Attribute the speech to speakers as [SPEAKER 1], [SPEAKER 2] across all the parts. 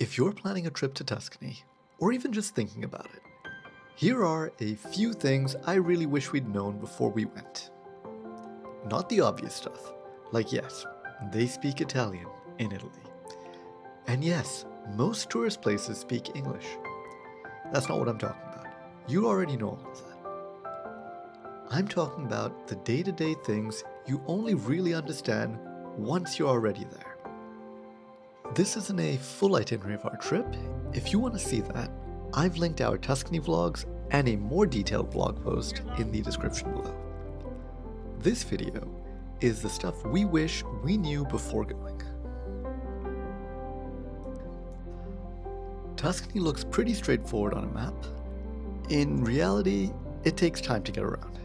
[SPEAKER 1] If you're planning a trip to Tuscany, or even just thinking about it, here are a few things I really wish we'd known before we went. Not the obvious stuff, like yes, they speak Italian in Italy. And yes, most tourist places speak English. That's not what I'm talking about. You already know all of that. I'm talking about the day-to-day things you only really understand once you're already there. This isn't a full itinerary of our trip. If you want to see that, I've linked our Tuscany vlogs and a more detailed blog post in the description below. This video is the stuff we wish we knew before going. Tuscany looks pretty straightforward on a map. In reality, it takes time to get around.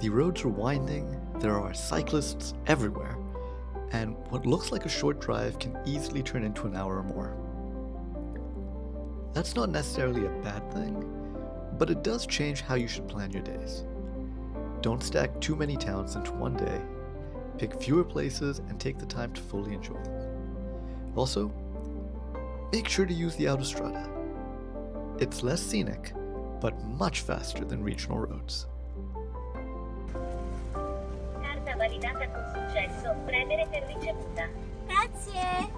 [SPEAKER 1] The roads are winding, there are cyclists everywhere, and what looks like a short drive can easily turn into an hour or more. That's not necessarily a bad thing, but it does change how you should plan your days. Don't stack too many towns into one day, pick fewer places, and take the time to fully enjoy them. Also, make sure to use the autostrada. It's less scenic, but much faster than regional roads.
[SPEAKER 2] Carta validata con successo. Premere per ricevuta. Grazie.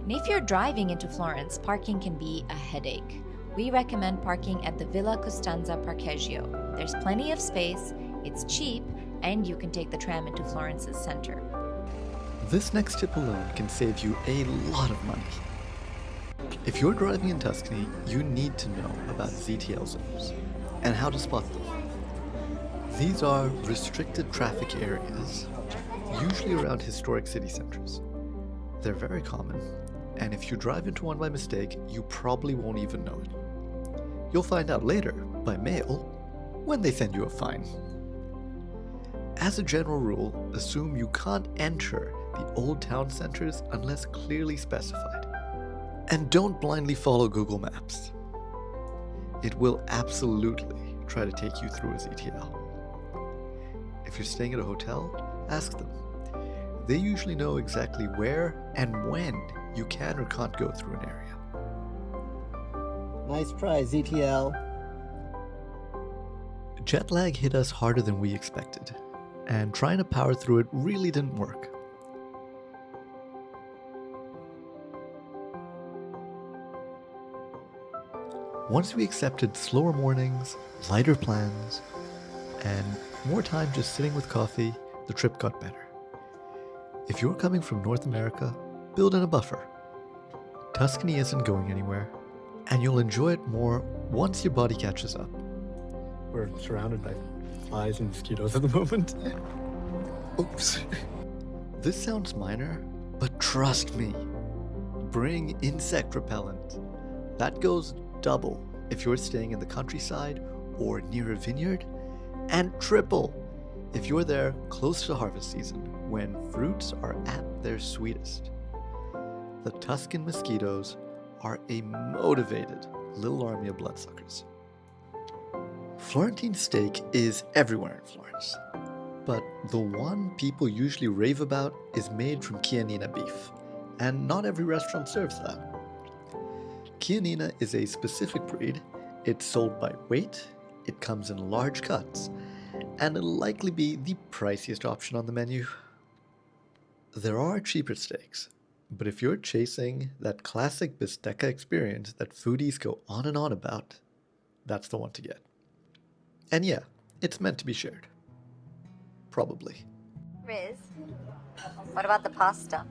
[SPEAKER 3] And if you're driving into Florence, parking can be a headache. We recommend parking at the Villa Costanza Parcheggio. There's plenty of space, it's cheap, and you can take the tram into Florence's center.
[SPEAKER 1] This next tip alone can save you a lot of money. If you're driving in Tuscany, you need to know about ZTL zones and how to spot them. These are restricted traffic areas, usually around historic city centers. They're very common, and if you drive into one by mistake, you probably won't even know it. You'll find out later, by mail, when they send you a fine. As a general rule, assume you can't enter the old town centers unless clearly specified. And don't blindly follow Google Maps. It will absolutely try to take you through a ZTL. If you're staying at a hotel, ask them. They usually know exactly where and when you can or can't go through an area.
[SPEAKER 4] Nice try, ZTL.
[SPEAKER 1] Jet lag hit us harder than we expected, and trying to power through it really didn't work. Once we accepted slower mornings, lighter plans, and more time just sitting with coffee, the trip got better. If you're coming from North America, build in a buffer. Tuscany isn't going anywhere, and you'll enjoy it more once your body catches up.
[SPEAKER 5] We're surrounded by flies and mosquitoes at the moment.
[SPEAKER 1] Oops. This sounds minor, but trust me, bring insect repellent. That goes double if you're staying in the countryside or near a vineyard, and triple if you're there close to harvest season when fruits are at their sweetest. The Tuscan mosquitoes are a motivated little army of bloodsuckers. Florentine steak is everywhere in Florence, but the one people usually rave about is made from Chianina beef, and not every restaurant serves that. Chianina is a specific breed. It's sold by weight, it comes in large cuts, and it'll likely be the priciest option on the menu. There are cheaper steaks, but if you're chasing that classic bistecca experience that foodies go on and on about, that's the one to get. And yeah, it's meant to be shared. Probably.
[SPEAKER 6] Riz, what about the pasta?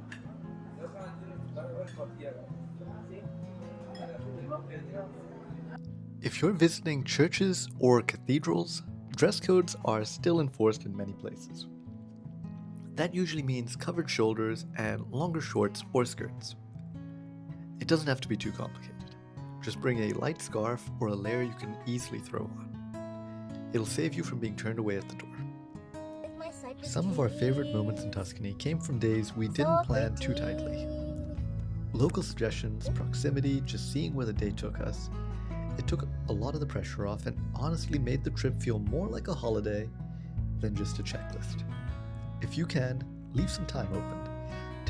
[SPEAKER 1] If you're visiting churches or cathedrals, dress codes are still enforced in many places. That usually means covered shoulders and longer shorts or skirts. It doesn't have to be too complicated. Just bring a light scarf or a layer you can easily throw on. It'll save you from being turned away at the door. Some of our favorite moments in Tuscany came from days we didn't plan too tightly. Local suggestions, proximity, just seeing where the day took us, it took a lot of the pressure off and honestly made the trip feel more like a holiday than just a checklist. If you can, leave some time open.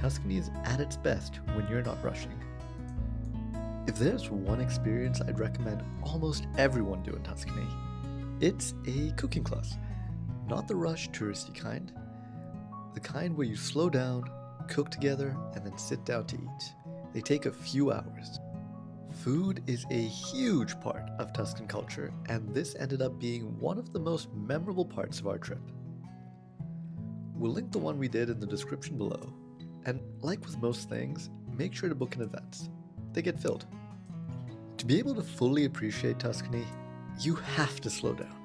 [SPEAKER 1] Tuscany is at its best when you're not rushing. If there's one experience I'd recommend almost everyone do in Tuscany, it's a cooking class. Not the rush touristy kind, the kind where you slow down, cook together, and then sit down to eat. They take a few hours. Food is a huge part of Tuscan culture, and this ended up being one of the most memorable parts of our trip. We'll link the one we did in the description below, and like with most things, make sure to book in advance. They get filled. To be able to fully appreciate Tuscany, you have to slow down.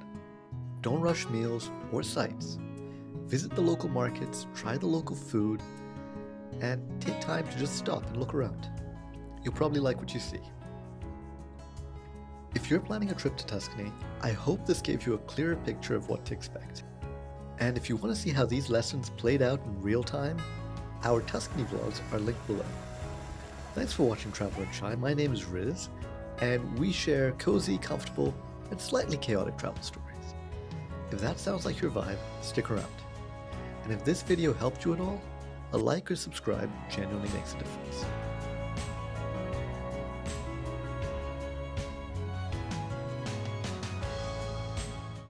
[SPEAKER 1] Don't rush meals or sights. Visit the local markets, try the local food, and take time to just stop and look around. You'll probably like what you see. If you're planning a trip to Tuscany, I hope this gave you a clearer picture of what to expect. And if you want to see how these lessons played out in real time, our Tuscany vlogs are linked below. Thanks for watching Traveler and Shy. My name is Riz, and we share cozy, comfortable, and slightly chaotic travel stories. If that sounds like your vibe, stick around. And if this video helped you at all, a like or subscribe genuinely makes a difference.